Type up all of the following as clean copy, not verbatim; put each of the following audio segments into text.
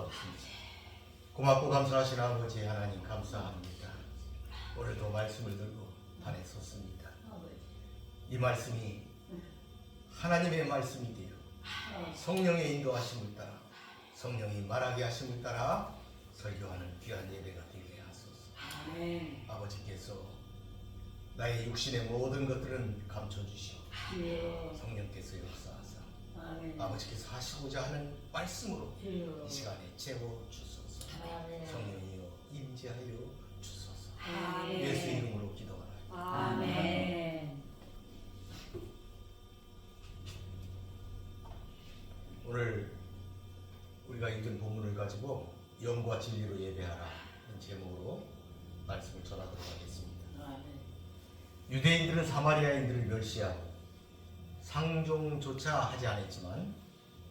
기도하옵습니다. 고맙고 감사하신 아버지 하나님 감사합니다. 오늘도 말씀을 들고 단에 섰습니다. 이 말씀이 하나님의 말씀이 되어 성령의 인도하심을 따라 성령이 말하게 하심을 따라 설교하는 귀한 예배가 되게 하소서. 아버지께서 나의 육신의 모든 것들은 감춰주시오. 성령께서 역사하사 아버지께서 하시고자 하는 말씀으로 이 시간에 채워주소서. 성령이여 임재하여 주소서. 예수 이름으로 기도하나이다. 아멘. 오늘 우리가 읽은 본문을 가지고 영과 진리로 예배하라 는 제목으로 말씀을 전하도록 하겠습니다. 유대인들은 사마리아인들을 멸시하고 상종조차 하지 않았지만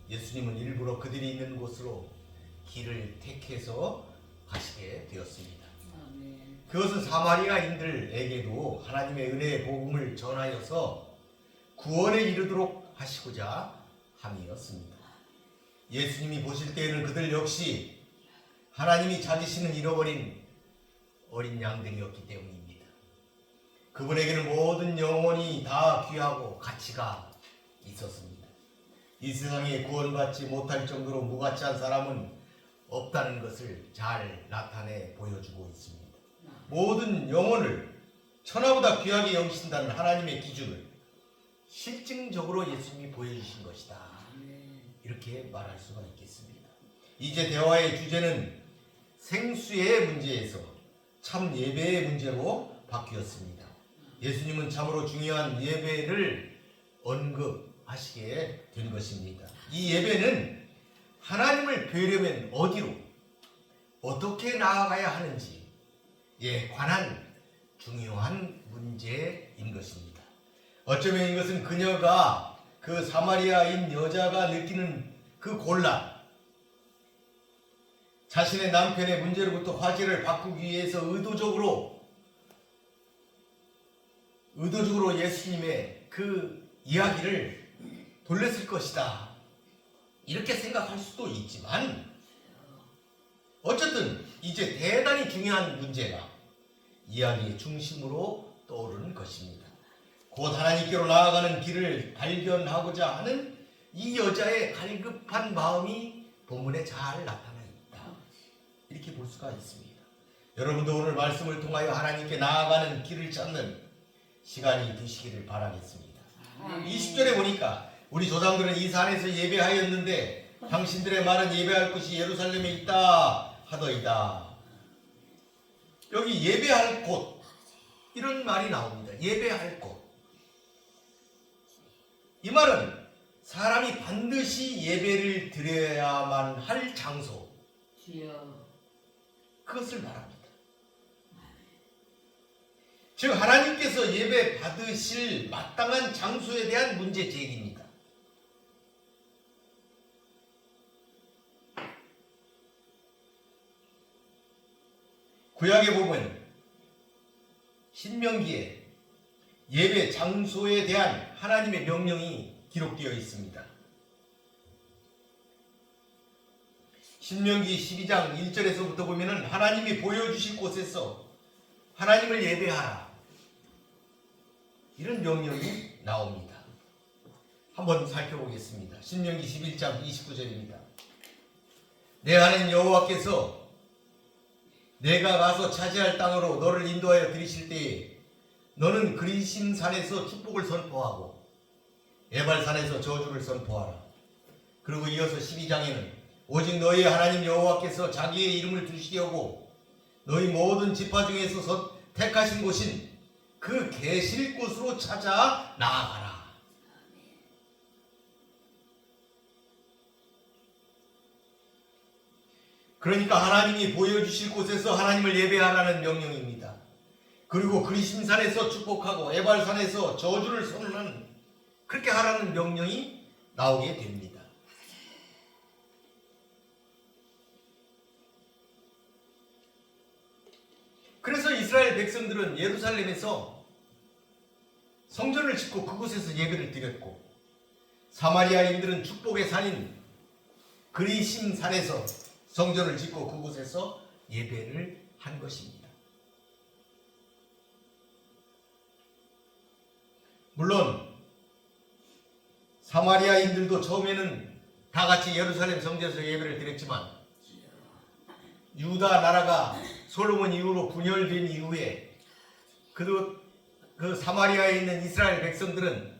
예수님은 일부러 그들이 있는 곳으로 길을 택해서 가시게 되었습니다. 그것은 사마리아인들에게도 하나님의 은혜의 복음을 전하여서 구원에 이르도록 하시고자 함이었습니다. 예수님이 보실 때에는 그들 역시 하나님이 찾으시는 잃어버린 어린 양들이었기 때문입니다. 그분에게는 모든 영혼이 다 귀하고 가치가 있었습니다. 이 세상에 구원받지 못할 정도로 무가치한 사람은 없다는 것을 잘 나타내 보여주고 있습니다. 모든 영혼을 천하보다 귀하게 여기신다는 하나님의 기준을 실증적으로 예수님이 보여주신 것이다. 이렇게 말할 수가 있겠습니다. 이제 대화의 주제는 생수의 문제에서 참 예배의 문제로 바뀌었습니다. 예수님은 참으로 중요한 예배를 언급하시게 된 것입니다. 이 예배는 하나님을 뵈려면 어디로 어떻게 나아가야 하는지에 관한 중요한 문제인 것입니다. 어쩌면 이것은 그녀가 그 사마리아인 여자가 느끼는 그 곤란, 자신의 남편의 문제로부터 화제를 바꾸기 위해서 의도적으로 예수님의 그 이야기를 돌렸을 것이다. 이렇게 생각할 수도 있지만 어쨌든 이제 대단히 중요한 문제가 이야기의 중심으로 떠오르는 것입니다. 곧 하나님께로 나아가는 길을 발견하고자 하는 이 여자의 갈급한 마음이 본문에 잘 나타나 있다. 이렇게 볼 수가 있습니다. 여러분도 오늘 말씀을 통하여 하나님께 나아가는 길을 찾는 시간이 되시기를 바라겠습니다. 20절에 보니까 우리 조상들은 이 산에서 예배하였는데 당신들의 말은 예배할 곳이 예루살렘에 있다 하더이다. 여기 예배할 곳 이런 말이 나옵니다. 예배할 곳. 이 말은 사람이 반드시 예배를 드려야만 할 장소, 그것을 말합니다. 즉 하나님께서 예배 받으실 마땅한 장소에 대한 문제 제기입니다. 구약에 보면 신명기에 예배 장소에 대한 하나님의 명령이 기록되어 있습니다. 신명기 12장 1절에서부터 보면은 하나님이 보여주실 곳에서 하나님을 예배하라, 이런 명령이 나옵니다. 한번 살펴보겠습니다. 신명기 11장 29절입니다. 내 하나님 여호와께서 내가 가서 차지할 땅으로 너를 인도하여 들이실 때에 너는 그리심 산에서 축복을 선포하고 에발산에서 저주를 선포하라. 그리고 이어서 12장에는 오직 너희 하나님 여호와께서 자기의 이름을 두시려고 너희 모든 지파 중에서 택하신 곳인 그 계실 곳으로 찾아 나아가라. 그러니까 하나님이 보여주실 곳에서 하나님을 예배하라는 명령입니다. 그리고 그리심산에서 축복하고 에발산에서 저주를 선언하는, 그렇게 하라는 명령이 나오게 됩니다. 그래서 이스라엘 백성들은 예루살렘에서 성전을 짓고 그곳에서 예배를 드렸고, 사마리아인들은 축복의 산인 그리심산에서 성전을 짓고 그곳에서 예배를 한 것입니다. 물론 사마리아인들도 처음에는 다 같이 예루살렘 성전에서 예배를 드렸지만 유다 나라가 솔로몬 이후로 분열된 이후에 그 사마리아에 있는 이스라엘 백성들은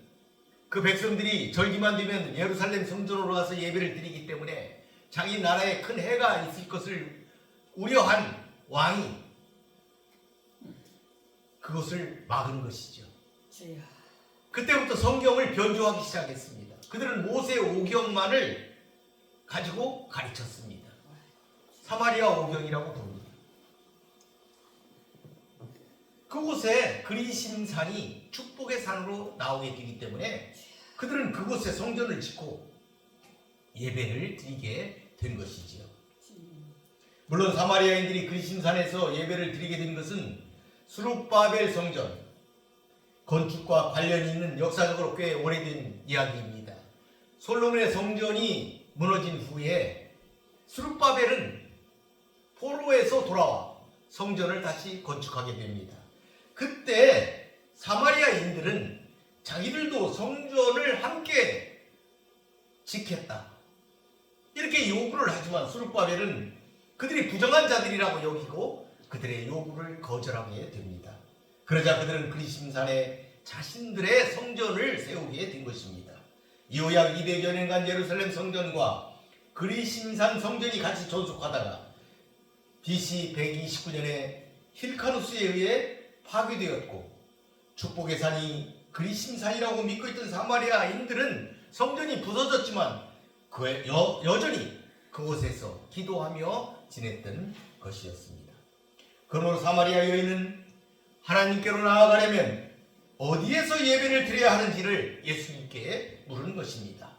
그 백성들이 절기만 되면 예루살렘 성전으로 가서 예배를 드리기 때문에 자기 나라에 큰 해가 있을 것을 우려한 왕이 그것을 막은 것이죠. 그때부터 성경을 변조하기 시작했습니다. 그들은 모세 오경만을 가지고 가르쳤습니다. 사마리아 오경이라고 부릅니다. 그곳에 그리심산이 축복의 산으로 나오게 되기 때문에 그들은 그곳에 성전을 짓고 예배를 드리게 된 것이지요. 물론 사마리아인들이 그리심산에서 예배를 드리게 된 것은 스룹바벨 성전 건축과 관련이 있는 역사적으로 꽤 오래된 이야기입니다. 솔로몬의 성전이 무너진 후에 스룹바벨은 포로에서 돌아와 성전을 다시 건축하게 됩니다. 그때 사마리아인들은 자기들도 성전을 함께 짓겠다 이렇게 요구를 하지만 스룹바벨은 그들이 부정한 자들이라고 여기고 그들의 요구를 거절하게 됩니다. 그러자 그들은 그리심산에 자신들의 성전을 세우게 된 것입니다. 이후 약 200여 년간 예루살렘 성전과 그리심산 성전이 같이 존속하다가 BC 129년에 힐카누스에 의해 파괴되었고 축복의 산이 그리심산이라고 믿고 있던 사마리아인들은 성전이 부서졌지만 여전히 그곳에서 기도하며 지냈던 것이었습니다. 그러므로 사마리아 여인은 하나님께로 나아가려면 어디에서 예배를 드려야 하는지를 예수님께 물은 것입니다.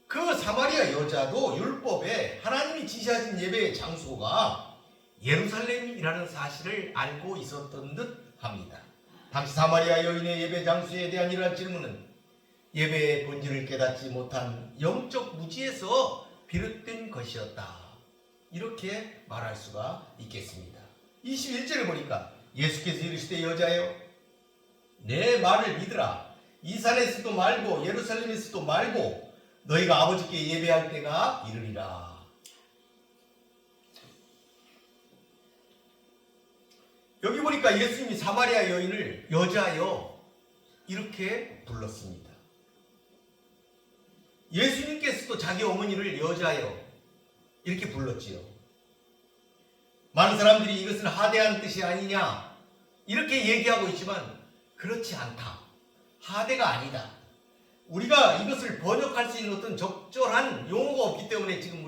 그 사마리아 여자도 율법에 하나님이 지시하신 예배의 장소가 예루살렘이라는 사실을 알고 있었던 듯 합니다. 당시 사마리아 여인의 예배 장소에 대한 이러한 질문은 예배의 본질을 깨닫지 못한 영적 무지에서 비롯된 것이었다. 이렇게 말할 수가 있겠습니다. 21절에 보니까 예수께서 이르시되 여자여 내 말을 믿으라. 이 산에서도 말고 예루살렘에서도 말고 너희가 아버지께 예배할 때가 이르리라. 여기 보니까 예수님이 사마리아 여인을 여자여 이렇게 불렀습니다. 예수님께서도 자기 어머니를 여자여 이렇게 불렀지요. 많은 사람들이 이것은 하대한 뜻이 아니냐 이렇게 얘기하고 있지만 그렇지 않다. 하대가 아니다. 우리가 이것을 번역할 수 있는 어떤 적절한 용어가 없기 때문에 지금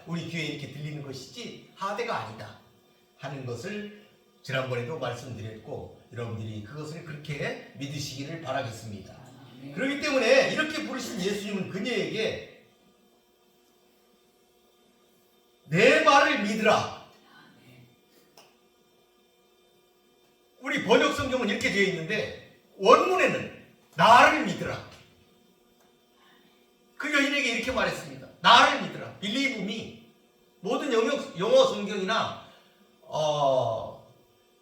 우리 귀에 이렇게 들리는 것이지 하대가 아니다 하는 것을 지난번에도 말씀드렸고 여러분들이 그것을 그렇게 믿으시기를 바라겠습니다. 그렇기 때문에 이렇게 부르신 예수님은 그녀에게 내 말을 믿으라. 우리 번역 성경은 이렇게 되어 있는데 원문에는 나를 믿으라. 그 여인에게 이렇게 말했습니다. 나를 믿으라. Believe me. 모든 영어 성경이나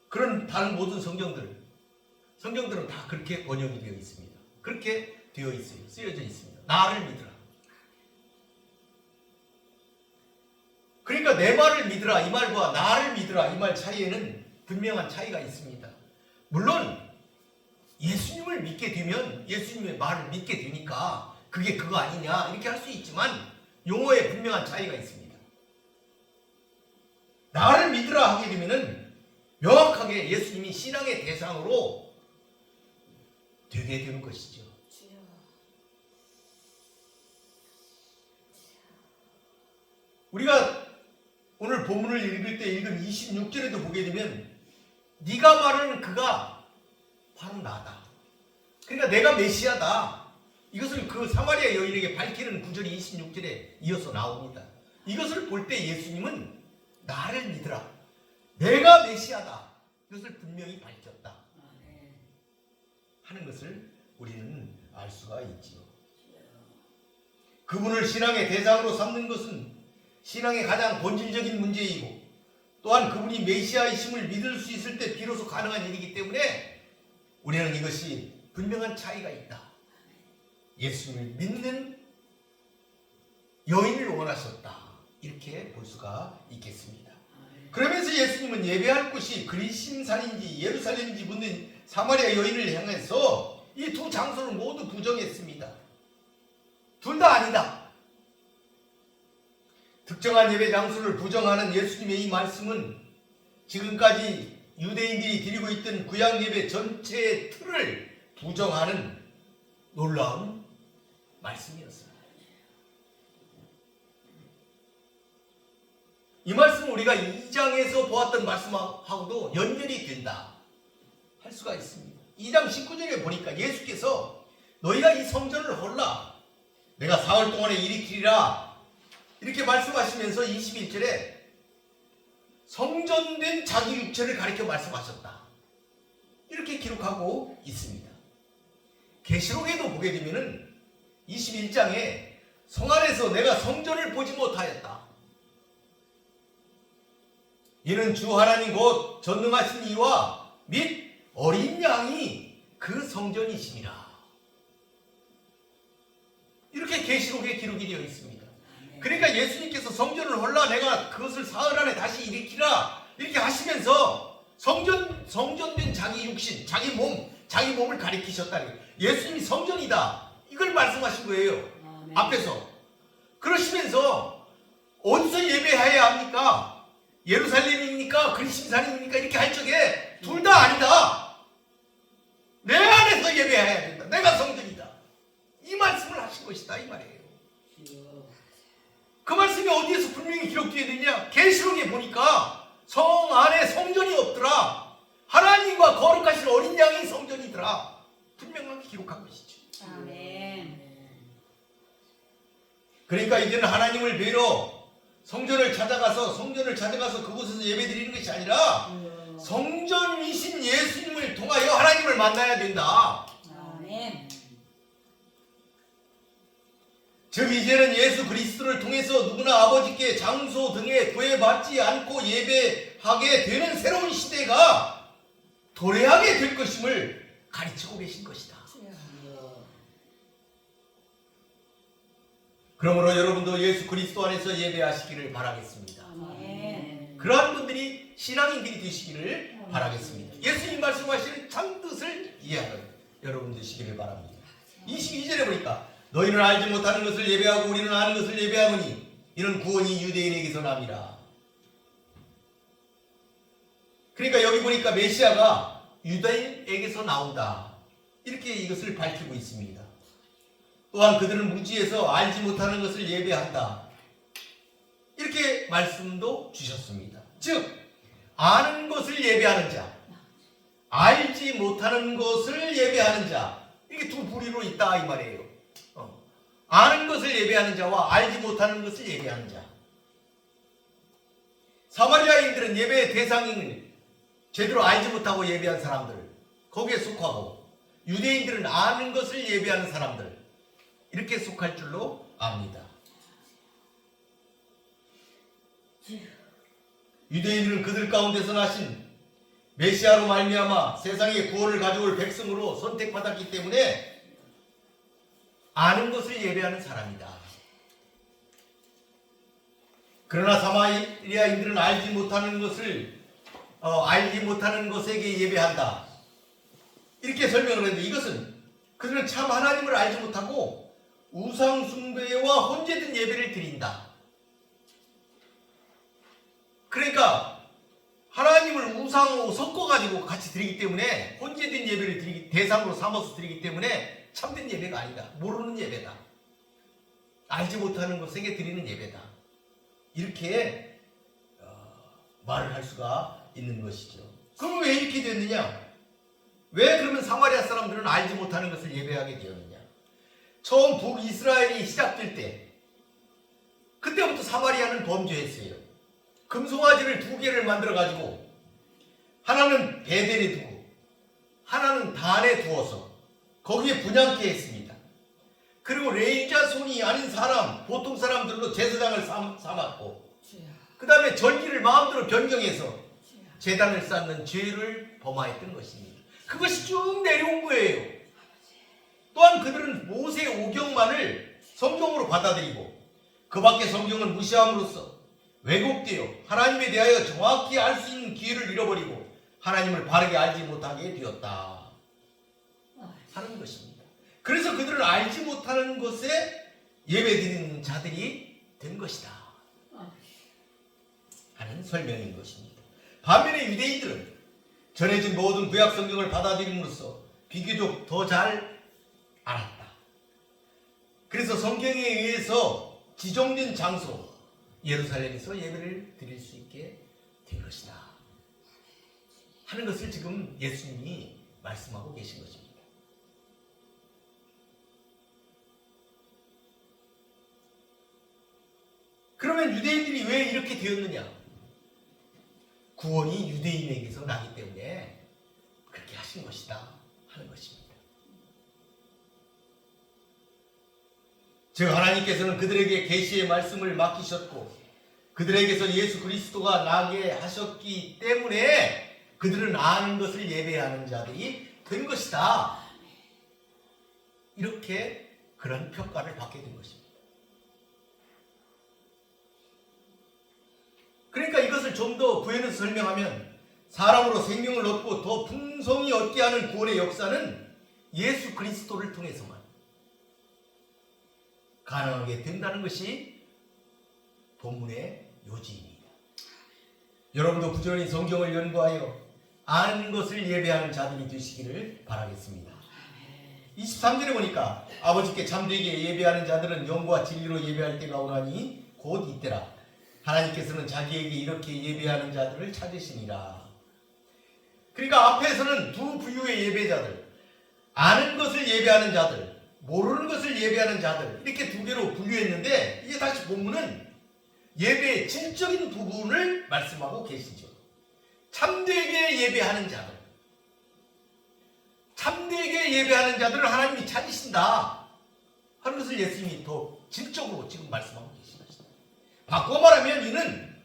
그런 다른 모든 성경들은 다 그렇게 번역이 되어 있습니다. 그렇게 되어 있어요. 쓰여져 있습니다. 나를 믿으라. 그러니까 내 말을 믿으라 이 말과 나를 믿으라 이 말 차이에는 분명한 차이가 있습니다. 물론 예수님을 믿게 되면 예수님의 말을 믿게 되니까 그게 그거 아니냐 이렇게 할 수 있지만 용어에 분명한 차이가 있습니다. 나를 믿으라 하게 되면은 명확하게 예수님이 신앙의 대상으로 되게 되는 것이죠. 우리가 오늘 본문을 읽을 때 읽은 26절에도 보게 되면 네가 말하는 그가 바로 나다. 그러니까 내가 메시아다. 이것을 그 사마리아 여인에게 밝히는 구절이 26절에 이어서 나옵니다. 이것을 볼 때 예수님은 나를 믿으라. 내가 메시아다. 이것을 분명히 밝혔다. 하는 것을 우리는 알 수가 있지요. 그분을 신앙의 대상으로 삼는 것은 신앙의 가장 본질적인 문제이고 또한 그분이 메시아이심을 믿을 수 있을 때 비로소 가능한 일이기 때문에 우리는 이것이 분명한 차이가 있다. 예수를 믿는 여인을 원하셨다. 이렇게 볼 수가 있겠습니다. 그러면서 예수님은 예배할 곳이 그리심산인지 예루살렘인지 묻는 사마리아 여인을 향해서 이 두 장소를 모두 부정했습니다. 둘 다 아니다. 특정한 예배 장소를 부정하는 예수님의 이 말씀은 지금까지 유대인들이 드리고 있던 구약 예배 전체의 틀을 부정하는 놀라운 말씀이었습니다. 이 말씀은 우리가 2장에서 보았던 말씀하고도 연결이 된다 할 수가 있습니다. 2장 19절에 보니까 예수께서 너희가 이 성전을 헐라 내가 사흘 동안에 일으키리라 이렇게 말씀하시면서 21절에 성전된 자기 육체를 가리켜 말씀하셨다. 이렇게 기록하고 있습니다. 계시록에도 보게 되면은 21장에 성 안에서 내가 성전을 보지 못하였다. 이는 주 하나님 곧 전능하신 이와 및 어린 양이 그 성전이시니라. 이렇게 계시록에 기록이 되어 있습니다. 그러니까 예수님께서 성전을 헐라 내가 그것을 사흘 안에 다시 일으키라 이렇게 하시면서 성전된 자기 육신, 자기 몸을 가리키셨다. 예수님이 성전이다. 이걸 말씀하신 거예요. 네. 앞에서. 그러시면서 어디서 예배해야 합니까? 예루살렘입니까? 그리심산입니까? 이렇게 할 적에 둘 다 아니다. 내 안에서 예배해야 된다. 내가 성전이다. 이 말씀을 하신 것이다. 이 말이에요. 그 말씀이 어디에서 분명히 기록되어 있느냐? 계시록에 보니까 성 안에 성전이 없더라. 하나님과 거룩하신 어린 양이 성전이더라. 분명하게 기록한 것이죠. 아멘. 그러니까 이제는 하나님을 뵈러 성전을 찾아가서 그곳에서 예배드리는 것이 아니라 성전이신 예수님을 통하여 하나님을 만나야 된다. 아멘. 즉 이제는 예수 그리스도를 통해서 누구나 아버지께 장소 등에 구애받지 않고 예배하게 되는 새로운 시대가 도래하게 될 것임을 가르치고 계신 것이다. 그러므로 여러분도 예수 그리스도 안에서 예배하시기를 바라겠습니다. 아멘. 그러한 분들이 신앙인들이 되시기를 바라겠습니다. 예수님 말씀하시는 참 뜻을 이해하는 여러분 되시기를 바랍니다. 22절에 보니까 너희는 알지 못하는 것을 예배하고 우리는 아는 것을 예배하노니 이는 구원이 유대인에게서 남이라. 그러니까 여기 보니까 메시아가 유대인에게서 나온다. 이렇게 이것을 밝히고 있습니다. 또한 그들은 무지해서 알지 못하는 것을 예배한다. 이렇게 말씀도 주셨습니다. 즉 아는 것을 예배하는 자, 알지 못하는 것을 예배하는 자, 이게 두 부류로 있다 이 말이에요. 아는 것을 예배하는 자와 알지 못하는 것을 예배하는 자. 사마리아인들은 예배의 대상을 제대로 알지 못하고 예배한 사람들, 거기에 속하고 유대인들은 아는 것을 예배하는 사람들, 이렇게 속할 줄로 압니다. 유대인들은 그들 가운데서 나신 메시아로 말미암아 세상에 구원을 가져올 백성으로 선택받았기 때문에 아는 것을 예배하는 사람이다. 그러나 사마리아인들은 알지 못하는 것에게 예배한다. 이렇게 설명을 했는데 이것은 그들은 참 하나님을 알지 못하고 우상 숭배와 혼재된 예배를 드린다. 그러니까 하나님을 우상하고 섞어가지고 같이 드리기 때문에 혼재된 예배를 대상으로 삼아서 드리기 때문에 참된 예배가 아니다. 모르는 예배다. 알지 못하는 것에게 드리는 예배다. 이렇게 말을 할 수가 있는 것이죠. 그럼 왜 이렇게 됐느냐? 왜 그러면 사마리아 사람들은 알지 못하는 것을 예배하게 되었느냐? 처음 북이스라엘이 시작될 때 그때부터 사마리아는 범죄했어요. 금송아지를 두 개를 만들어 가지고 하나는 베델에 두고 하나는 단에 두어서 거기에 분향케 했습니다. 그리고 레위자 손이 아닌 사람, 보통 사람들로 제사장을 삼았고, 주여. 그 다음에 절기를 마음대로 변경해서 주여. 제단을 쌓는 죄를 범하였던 것입니다. 그것이 쭉 내려온 거예요. 또한 그들은 모세 오경만을 성경으로 받아들이고 그 밖의 성경을 무시함으로써 왜곡되어 하나님에 대하여 정확히 알 수 있는 기회를 잃어버리고 하나님을 바르게 알지 못하게 되었다 하는 것입니다. 그래서 그들은 알지 못하는 것에 예배드리는 자들이 된 것이다 하는 설명인 것입니다. 반면에 유대인들은 전해진 모든 구약 성경을 받아들임으로써 비교적 더 잘 알았다. 그래서 성경에 의해서 지정된 장소 예루살렘에서 예배를 드릴 수 있게 된 것이다 하는 것을 지금 예수님이 말씀하고 계신 것입니다. 그러면 유대인들이 왜 이렇게 되었느냐? 구원이 유대인에게서 나기 때문에 그렇게 하신 것이다 하는 것입니다. 즉 하나님께서는 그들에게 계시의 말씀을 맡기셨고 그들에게서 예수 그리스도가 나게 하셨기 때문에 그들은 아는 것을 예배하는 자들이 된 것이다. 이렇게 그런 평가를 받게 된 것입니다. 그러니까 이것을 좀 더 부연해서 설명하면 사람으로 생명을 얻고 더 풍성히 얻게 하는 구원의 역사는 예수 그리스도를 통해서만 가능하게 된다는 것이 본문의 요지입니다. 여러분도 부지런히 성경을 연구하여 아는 것을 예배하는 자들이 되시기를 바라겠습니다. 23절에 보니까 아버지께 참되게 예배하는 자들은 영과 진리로 예배할 때가 오나니 곧 이때라. 하나님께서는 자기에게 이렇게 예배하는 자들을 찾으시니라. 그러니까 앞에서는 두 부류의 예배자들, 아는 것을 예배하는 자들, 모르는 것을 예배하는 자들 이렇게 두 개로 분류했는데 이제 다시 본문은 예배의 질적인 부분을 말씀하고 계시죠. 참되게 예배하는 자들, 참되게 예배하는 자들을 하나님이 찾으신다 하는 것을 예수님이 더 질적으로 지금 말씀하고 계신 것입니다. 바꿔 말하면 이는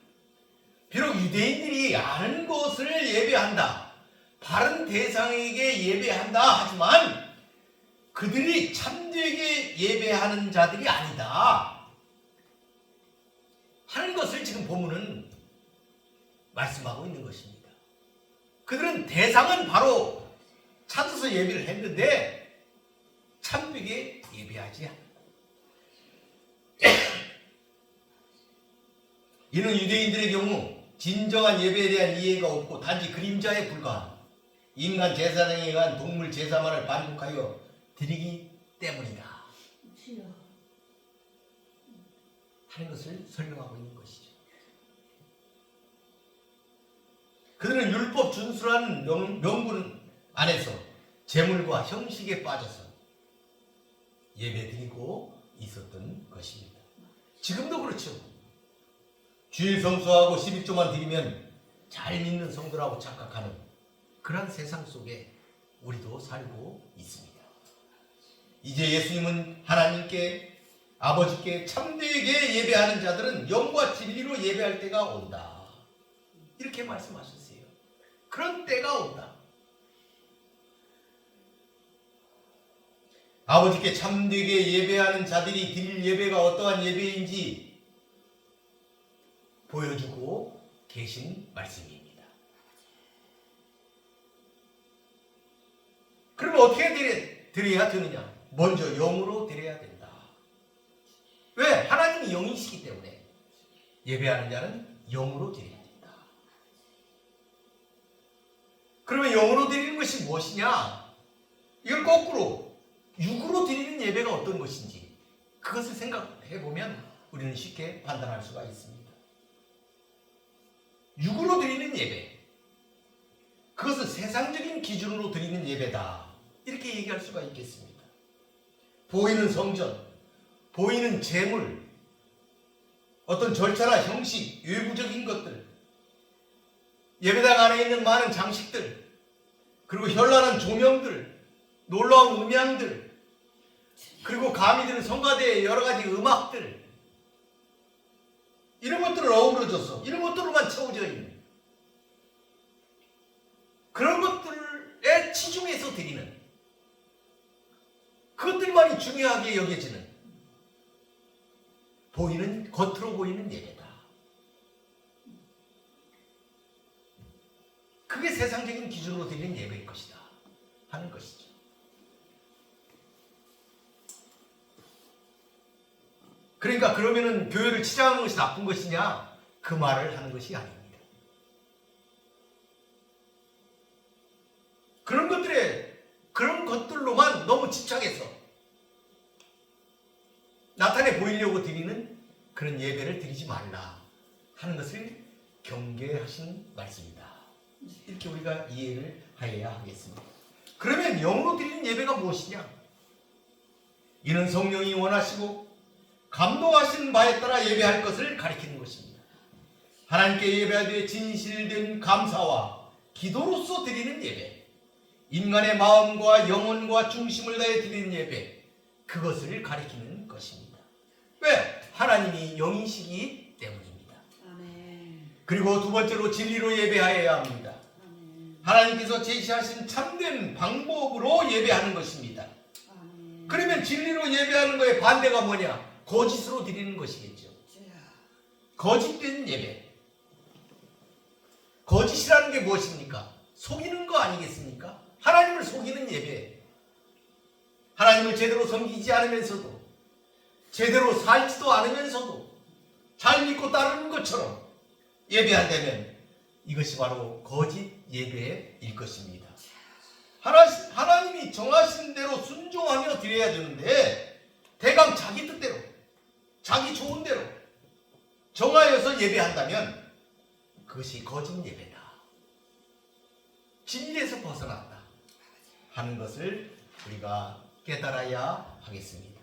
비록 유대인들이 아는 것을 예배한다, 바른 대상에게 예배한다 하지만 그들이 참되게 예배하는 자들이 아니다 하는 것을 지금 본문은 말씀하고 있는 것입니다. 그들은 대상은 바로 찾아서 예배를 했는데 참되게 예배하지 않는다. 이는 유대인들의 경우 진정한 예배에 대한 이해가 없고 단지 그림자에 불과한 인간 제사장에 의한 동물 제사만을 반복하여 드리기 때문이다 하는 것을 설명하고 있는 것이죠. 그들은 율법 준수라는 명분 안에서 제물과 형식에 빠져서 예배드리고 있었던 것입니다. 지금도 그렇죠. 주일 성수하고 11조만 드리면 잘 믿는 성도라고 착각하는 그런 세상 속에 우리도 살고 있습니다. 이제 예수님은 하나님께 아버지께 참되게 예배하는 자들은 영과 진리로 예배할 때가 온다 이렇게 말씀하셨어요. 그런 때가 온다. 아버지께 참되게 예배하는 자들이 드릴 예배가 어떠한 예배인지 보여주고 계신 말씀입니다. 그럼 어떻게 드려야 되느냐? 먼저 영으로 드려야 된다. 왜? 하나님이 영이시기 때문에 예배하는 자는 영으로 드려야 된다. 그러면 영으로 드리는 것이 무엇이냐? 이걸 거꾸로 육으로 드리는 예배가 어떤 것인지 그것을 생각해 보면 우리는 쉽게 판단할 수가 있습니다. 육으로 드리는 예배, 그것은 세상적인 기준으로 드리는 예배다 이렇게 얘기할 수가 있겠습니다. 보이는 성전, 보이는 제물, 어떤 절차나 형식, 외부적인 것들, 예배당 안에 있는 많은 장식들, 그리고 현란한 조명들, 놀라운 음향들, 그리고 감히 드는 성가대의 여러 가지 음악들, 이런 것들을 어우러져서 이런 것들로만 채워져 있는 그런 것들에 치중해서 드리는, 그것들만이 중요하게 여겨지는, 보이는, 겉으로 보이는 예배다. 그게 세상적인 기준으로 드리는 예배일 것이다 하는 것이죠. 그러니까 그러면은 교회를 치장하는 것이 나쁜 것이냐? 그 말을 하는 것이 아닙니다. 그런 것들로만 너무 집착해서 나타내 보이려고 드리는 그런 예배를 드리지 말라 하는 것을 경계하신 말씀이다. 이렇게 우리가 이해를 하여야 하겠습니다. 그러면 영으로 드리는 예배가 무엇이냐? 이는 성령이 원하시고 감동하신 바에 따라 예배할 것을 가리키는 것입니다. 하나님께 예배하되 진실된 감사와 기도로서 드리는 예배, 인간의 마음과 영혼과 중심을 다해 드리는 예배, 그것을 가리키는 것입니다. 왜? 하나님이 영이시기 때문입니다. 아멘. 그리고 두 번째로 진리로 예배하여야 합니다. 아멘. 하나님께서 제시하신 참된 방법으로 예배하는 것입니다. 아멘. 그러면 진리로 예배하는 것의 반대가 뭐냐? 거짓으로 드리는 것이겠죠. 거짓된 예배. 거짓이라는 게 무엇입니까? 속이는 거 아니겠습니까? 하나님을 속이는 예배. 하나님을 제대로 섬기지 않으면서도, 제대로 살지도 않으면서도 잘 믿고 따르는 것처럼 예배한다면 이것이 바로 거짓 예배일 것입니다. 하나님이 정하신 대로 순종하며 드려야 되는데 대강 자기 뜻대로, 자기 좋은 대로 정하여서 예배한다면 그것이 거짓 예배다, 진리에서 벗어났다 하는 것을 우리가 깨달아야 하겠습니다.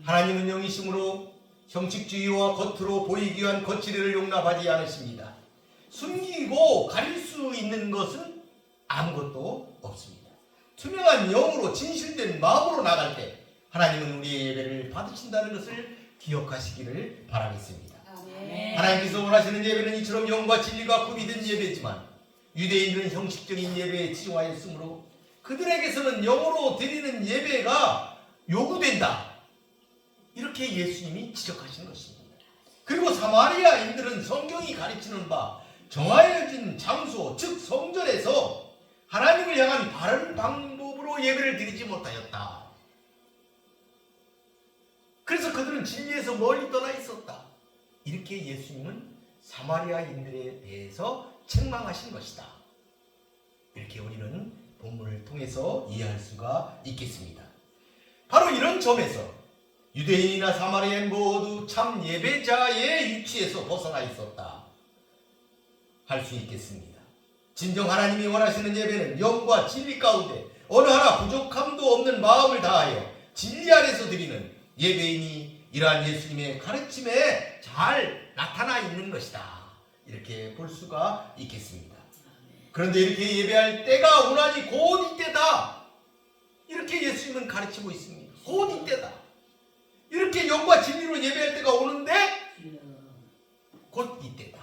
하나님은 영이심으로 형식주의와 겉으로 보이기 위한 거칠이를 용납하지 않으십니다. 숨기고 가릴 수 있는 것은 아무것도 없습니다. 투명한 영으로 진실된 마음으로 나갈 때 하나님은 우리의 예배를 받으신다는 것을 기억하시기를 바라겠습니다. 아멘. 하나님께서 원하시는 예배는 이처럼 영과 진리가 구비된 예배지만 유대인들은 형식적인 예배에 치중하였으므로 그들에게서는 영으로 드리는 예배가 요구된다, 이렇게 예수님이 지적하신 것입니다. 그리고 사마리아인들은 성경이 가르치는 바 정하여진 장소, 즉 성전에서 하나님을 향한 바른 방법으로 예배를 드리지 못하였다. 그래서 그들은 진리에서 멀리 떠나 있었다. 이렇게 예수님은 사마리아인들에 대해서 책망하신 것이다. 이렇게 우리는 본문을 통해서 이해할 수가 있겠습니다. 바로 이런 점에서 유대인이나 사마리아인 모두 참 예배자의 위치에서 벗어나 있었다 할 수 있겠습니다. 진정 하나님이 원하시는 예배는 영과 진리 가운데 어느 하나 부족함도 없는 마음을 다하여 진리 안에서 드리는 예배인이 이러한 예수님의 가르침에 잘 나타나 있는 것이다, 이렇게 볼 수가 있겠습니다. 그런데 이렇게 예배할 때가 오나니 곧 이때다, 이렇게 예수님은 가르치고 있습니다. 곧 이때다. 이렇게 영과 진리로 예배할 때가 오는데 곧 이때다.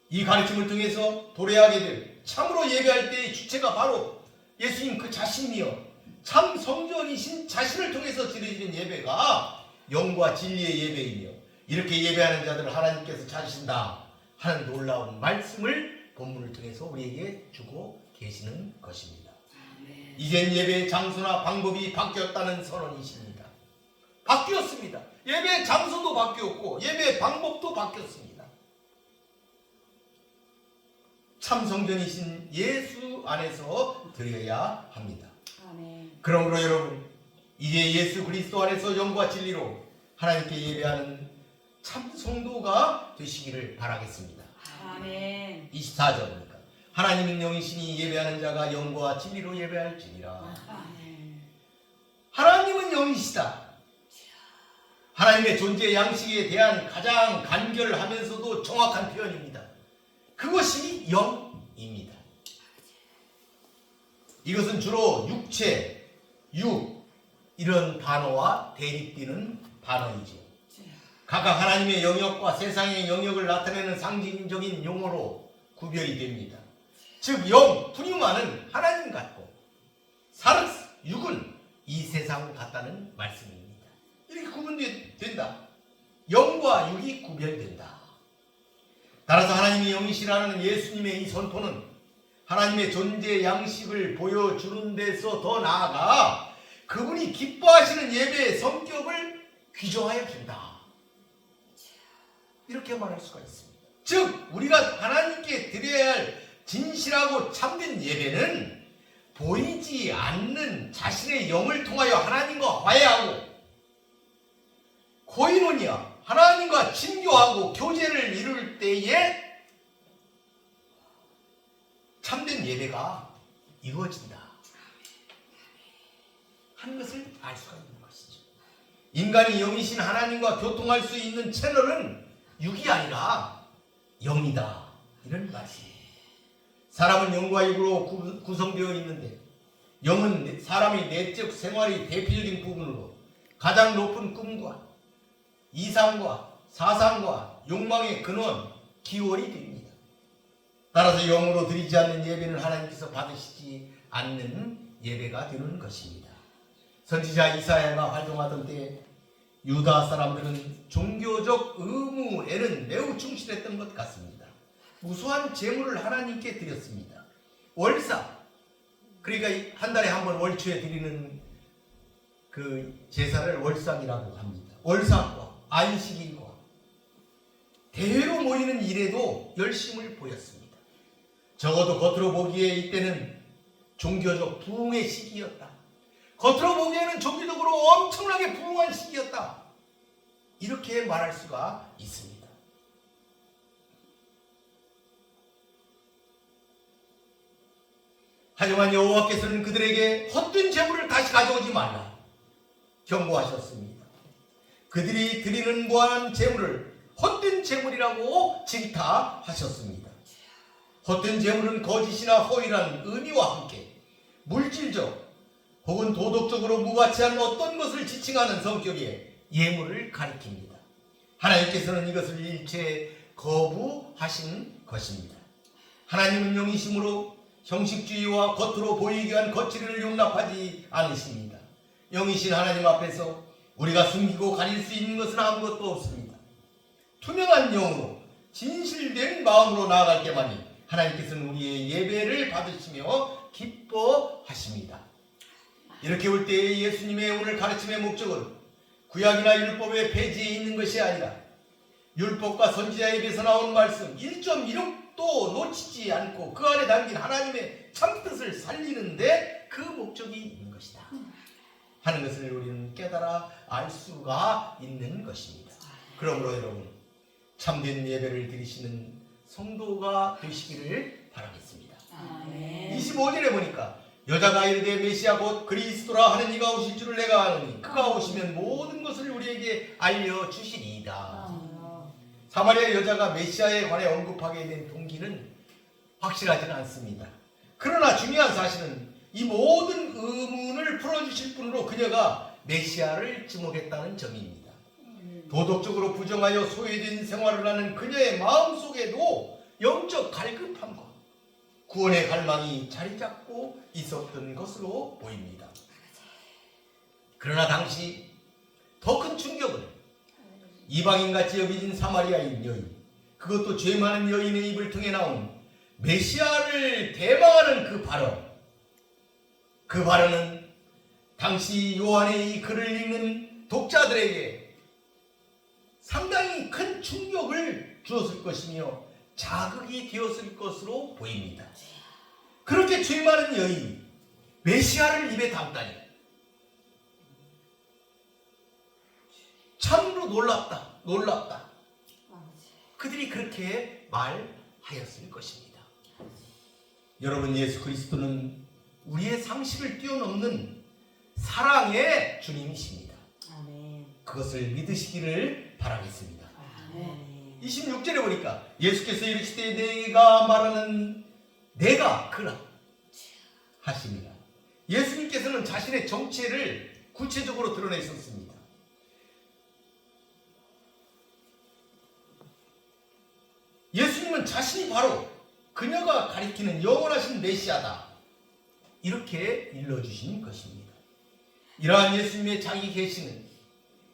이 가르침을 통해서 도래하게 될 참으로 예배할 때의 주체가 바로 예수님 그 자신이요 참 성전이신 자신을 통해서 드려지는 예배가 영과 진리의 예배이며, 이렇게 예배하는 자들을 하나님께서 찾으신다 하는 놀라운 말씀을 본문을 통해서 우리에게 주고 계시는 것입니다. 아멘. 이젠 예배의 장소나 방법이 바뀌었다는 선언이십니다. 바뀌었습니다. 예배의 장소도 바뀌었고 예배의 방법도 바뀌었습니다. 참 성전이신 예수 안에서 드려야 합니다. 아멘. 그러므로 여러분, 이제 예수 그리스도 안에서 영과 진리로 하나님께 예배하는 참 성도가 되시기를 바라겠습니다. 아멘. 24절입니다. 하나님은 영이시니 예배하는 자가 영과 진리로 예배할지니라. 아멘. 하나님은 영이시다. 하나님의 존재 양식에 대한 가장 간결하면서도 정확한 표현입니다. 그것이 영입니다. 이것은 주로 육체, 육 이런 단어와 대립되는 단어이죠. 각각 하나님의 영역과 세상의 영역을 나타내는 상징적인 용어로 구별이 됩니다. 즉 영, 푸뉴마는 하나님 같고 사르스, 육은 이 세상 같다는 말씀입니다. 이렇게 구분된다. 영과 육이 구별된다. 따라서 하나님이 영이시라는 예수님의 이 선포는 하나님의 존재 양식을 보여주는 데서 더 나아가 그분이 기뻐하시는 예배의 성격을 규정하여 준다. 이렇게 말할 수가 있습니다. 즉 우리가 하나님께 드려야 할 진실하고 참된 예배는 보이지 않는 자신의 영을 통하여 하나님과 화해하고 코이노니아 하나님과 친교하고 교제를 이룰 때에 참된 예배가 이루어진다 하는 것을 알 수가 있는 것이죠. 인간이 영이신 하나님과 교통할 수 있는 채널은 육이 아니라 영이다 이런 말씀입니다. 사람은 영과 육으로 구성되어 있는데 영은 사람의 내적 생활의 대표적인 부분으로 가장 높은 꿈과 이상과 사상과 욕망의 근원, 기원이 됩니다. 따라서 영으로 드리지 않는 예배는 하나님께서 받으시지 않는 예배가 되는 것입니다. 선지자 이사야가 활동하던 때에 유다 사람들은 종교적 의무에는 매우 충실했던 것 같습니다. 무수한 제물을 하나님께 드렸습니다. 월사, 그러니까 한 달에 한 번 월초에 드리는 그 제사를 월상이라고 합니다. 월상과 안식일과 대회로 모이는 일에도 열심을 보였습니다. 적어도 겉으로 보기에 이때는 종교적 부흥의 시기였다. 겉으로 보기에는 종교적으로 엄청나게 부흥한 시기였다. 이렇게 말할 수가 있습니다. 하지만 여호와께서는 그들에게 헛된 재물을 다시 가져오지 말라 경고하셨습니다. 그들이 드리는 무한한 재물을 헛된 재물이라고 질타하셨습니다. 헛된 재물은 거짓이나 허위란 의미와 함께 물질적 혹은 도덕적으로 무가치한 어떤 것을 지칭하는 성격의 예물을 가리킵니다. 하나님께서는 이것을 일체 거부하신 것입니다. 하나님은 영이심으로 형식주의와 겉으로 보이게 한 거칠을 용납하지 않으십니다. 영이신 하나님 앞에서 우리가 숨기고 가릴 수 있는 것은 아무것도 없습니다. 투명한 영으로 진실된 마음으로 나아갈 때만이 하나님께서는 우리의 예배를 받으시며 기뻐하십니다. 이렇게 올 때의 예수님의 오늘 가르침의 목적은 구약이나 율법의 폐지에 있는 것이 아니라 율법과 선지자에 비해서 나온 말씀 1.16도 놓치지 않고 그 안에 담긴 하나님의 참뜻을 살리는데 그 목적이 있는 것이다 하는 것을 우리는 깨달아 알 수가 있는 것입니다. 그러므로 여러분 참된 예배를 드리시는 성도가 되시기를 바라겠습니다. 아멘. 25절에 보니까 여자가 이르되 메시아 곧 그리스도라 하는 이가 오실 줄을 내가 아노니 그가 오시면 모든 것을 우리에게 알려주시리이다. 사마리아 여자가 메시아에 관해 언급하게 된 동기는 확실하지는 않습니다. 그러나 중요한 사실은 이 모든 의문을 풀어주실 분으로 그녀가 메시아를 지목했다는 점입니다. 도덕적으로 부정하여 소외된 생활을 하는 그녀의 마음속에도 영적 갈급함과 구원의 갈망이 자리 잡고 있었던 것으로 보입니다. 그러나 당시 더 큰 충격은 이방인같이 여겨진 사마리아인 여인, 그것도 죄 많은 여인의 입을 통해 나온 메시아를 대망하는 그 발언은 당시 요한의 이 글을 읽는 독자들에게 상당히 큰 충격을 주었을 것이며 자극이 되었을 것으로 보입니다. 그렇게 죄 많은 여인이 메시아를 입에 담다니 참으로 놀랍다. 그들이 그렇게 말하였을 것입니다. 여러분, 예수 그리스도는 우리의 상식을 뛰어넘는 사랑의 주님이십니다. 아멘. 그것을 믿으시기를 바라겠습니다. 아멘. 26절에 보니까 예수께서 이르시되 내가 말하는 내가 그라 하십니다. 예수님께서는 자신의 정체를 구체적으로 드러내셨습니다. 예수님은 자신이 바로 그녀가 가리키는 영원하신 메시아다, 이렇게 일러주신 것입니다. 이러한 예수님의 자기 계시는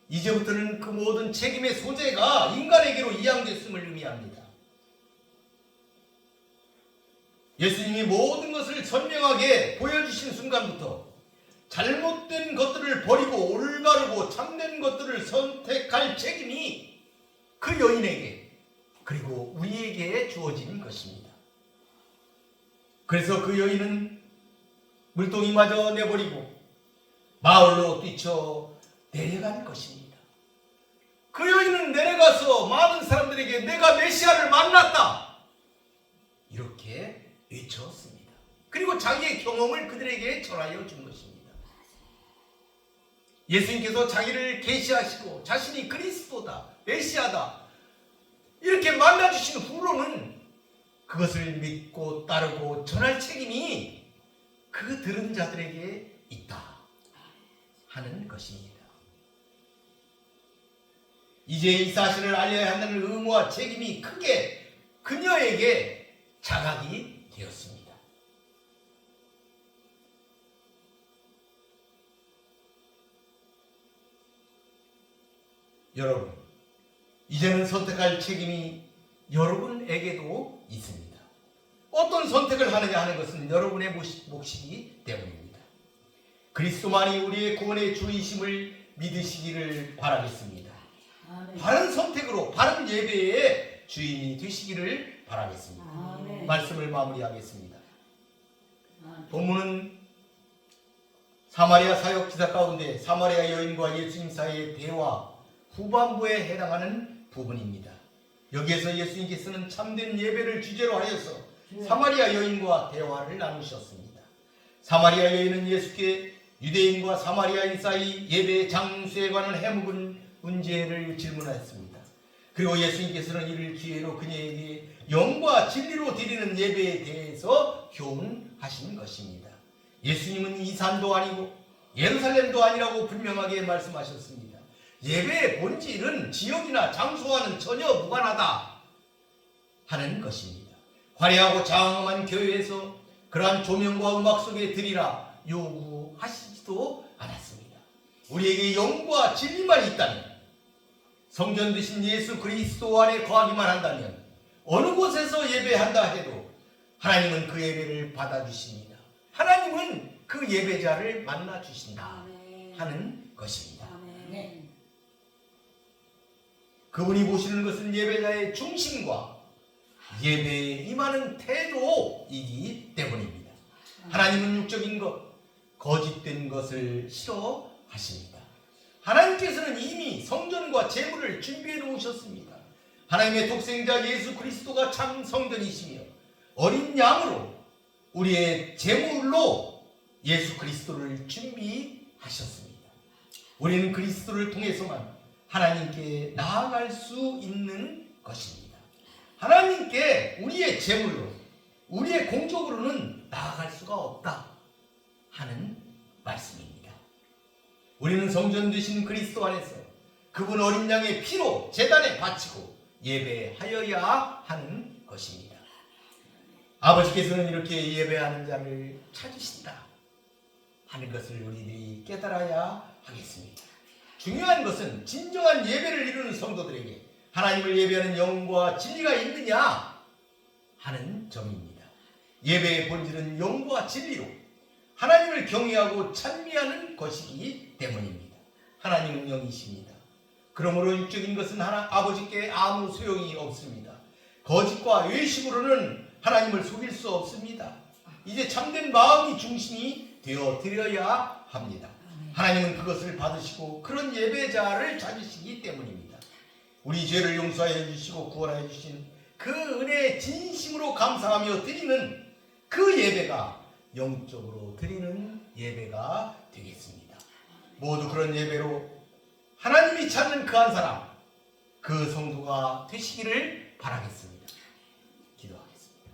이제부터는 그 모든 책임의 소재가 인간에게로 이양됐음을 의미합니다. 예수님이 모든 것을 선명하게 보여주신 순간부터 잘못된 것들을 버리고 올바르고 참된 것들을 선택할 책임이 그 여인에게 그리고 우리에게 주어진 것입니다. 그래서 그 여인은 물동이마저 내버리고 마을로 뛰쳐 내려간 것입니다. 그 여인은 내려가서 많은 사람들에게 내가 메시아를 만났다, 이렇게 외쳤습니다. 그리고 자기의 경험을 그들에게 전하여 준 것입니다. 예수님께서 자기를 계시하시고 자신이 그리스도다, 메시아다, 이렇게 만나주신 후로는 그것을 믿고 따르고 전할 책임이 그 들은 자들에게 있다 하는 것입니다. 이제 이 사실을 알려야 한다는 의무와 책임이 크게 그녀에게 자각이 되었습니다. 여러분, 이제는 선택할 책임이 여러분에게도 있습니다. 어떤 선택을 하느냐 하는 것은 여러분의 몫이기 때문입니다. 그리스도만이 우리의 구원의 주이심을 믿으시기를 바라겠습니다. 아멘. 바른 선택으로 바른 예배의 주인이 되시기를 바라겠습니다. 아멘. 말씀을 마무리하겠습니다. 아멘. 본문은 사마리아 사역 기사 가운데 사마리아 여인과 예수님 사이의 대화 후반부에 해당하는 부분입니다. 여기에서 예수님께서는 참된 예배를 주제로 하여서 사마리아 여인과 대화를 나누셨습니다. 사마리아 여인은 예수께 유대인과 사마리아인 사이 예배 장수에 관한 해묵은 문제를 질문했습니다. 그리고 예수님께서는 이를 기회로 그녀에게 영과 진리로 드리는 예배에 대해서 교훈하신 것입니다. 예수님은 이 산도 아니고 예루살렘도 아니라고 분명하게 말씀하셨습니다. 예배의 본질은 지역이나 장소와는 전혀 무관하다 하는 것입니다. 화려하고 장엄한 교회에서 그러한 조명과 음악 속에 드리라 요구하시지도 않았습니다. 우리에게 영과 진리만 있다면, 성전 되신 예수 그리스도 안에 거하기만 한다면 어느 곳에서 예배한다 해도 하나님은 그 예배를 받아주십니다. 하나님은 그 예배자를 만나주신다 하는 것입니다. 아멘. 그분이 보시는 것은 예배자의 중심과 예배에 임하는 태도이기 때문입니다. 하나님은 육적인 것, 거짓된 것을 싫어하십니다. 하나님께서는 이미 성전과 제물을 준비해 놓으셨습니다. 하나님의 독생자 예수 그리스도가 참 성전이시며 어린 양으로 우리의 제물로 예수 그리스도를 준비하셨습니다. 우리는 그리스도를 통해서만 하나님께 나아갈 수 있는 것입니다. 하나님께 우리의 제물로, 우리의 공적으로는 나아갈 수가 없다 하는 말씀입니다. 우리는 성전 되신 그리스도 안에서 그분 어린 양의 피로 제단에 바치고 예배하여야 하는 것입니다. 아버지께서는 이렇게 예배하는 자를 찾으신다 하는 것을 우리들이 깨달아야 하겠습니다. 중요한 것은 진정한 예배를 이루는 성도들에게 하나님을 예배하는 영과 진리가 있느냐 하는 점입니다. 예배의 본질은 영과 진리로 하나님을 경외하고 찬미하는 것이기 때문입니다. 하나님은 영이십니다. 그러므로 육적인 것은 아버지께 아무 소용이 없습니다. 거짓과 외식으로는 하나님을 속일 수 없습니다. 이제 참된 마음이 중심이 되어 드려야 합니다. 하나님은 그것을 받으시고 그런 예배자를 찾으시기 때문입니다. 우리 죄를 용서하여 주시고 구원하여 주신 그 은혜에 진심으로 감사하며 드리는 그 예배가 영적으로 드리는 예배가 되겠습니다. 모두 그런 예배로 하나님이 찾는 그 한 사람, 그 성도가 되시기를 바라겠습니다. 기도하겠습니다.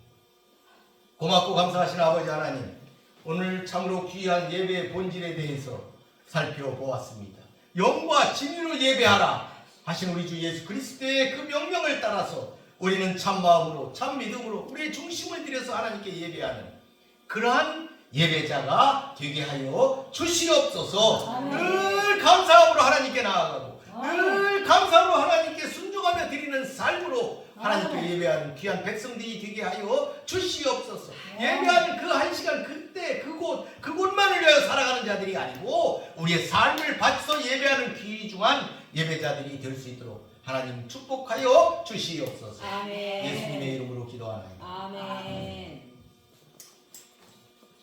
고맙고 감사하신 아버지 하나님, 오늘 참으로 귀한 예배의 본질에 대해서 살펴보았습니다. 영과 진리로 예배하라 하신 우리 주 예수 그리스도의 그 명령을 따라서 우리는 참 마음으로 참 믿음으로 우리의 중심을 들여서 하나님께 예배하는 그러한 예배자가 되게 하여 주시옵소서. 늘 감사함으로 하나님께 나아가고 늘 감사함으로 하나님께 순종하며 드리는 삶으로 하나님께 예배하는 귀한 백성들이 되게 하여 주시옵소서. 예배하는 그 한 시간 그때 그곳만을 위하여 살아가는 자들이 아니고 우리의 삶을 바쳐 예배하는 귀중한 예배자들이 될 수 있도록 하나님 축복하여 주시옵소서. 아멘. 예수님의 이름으로 기도하나이다. 아멘.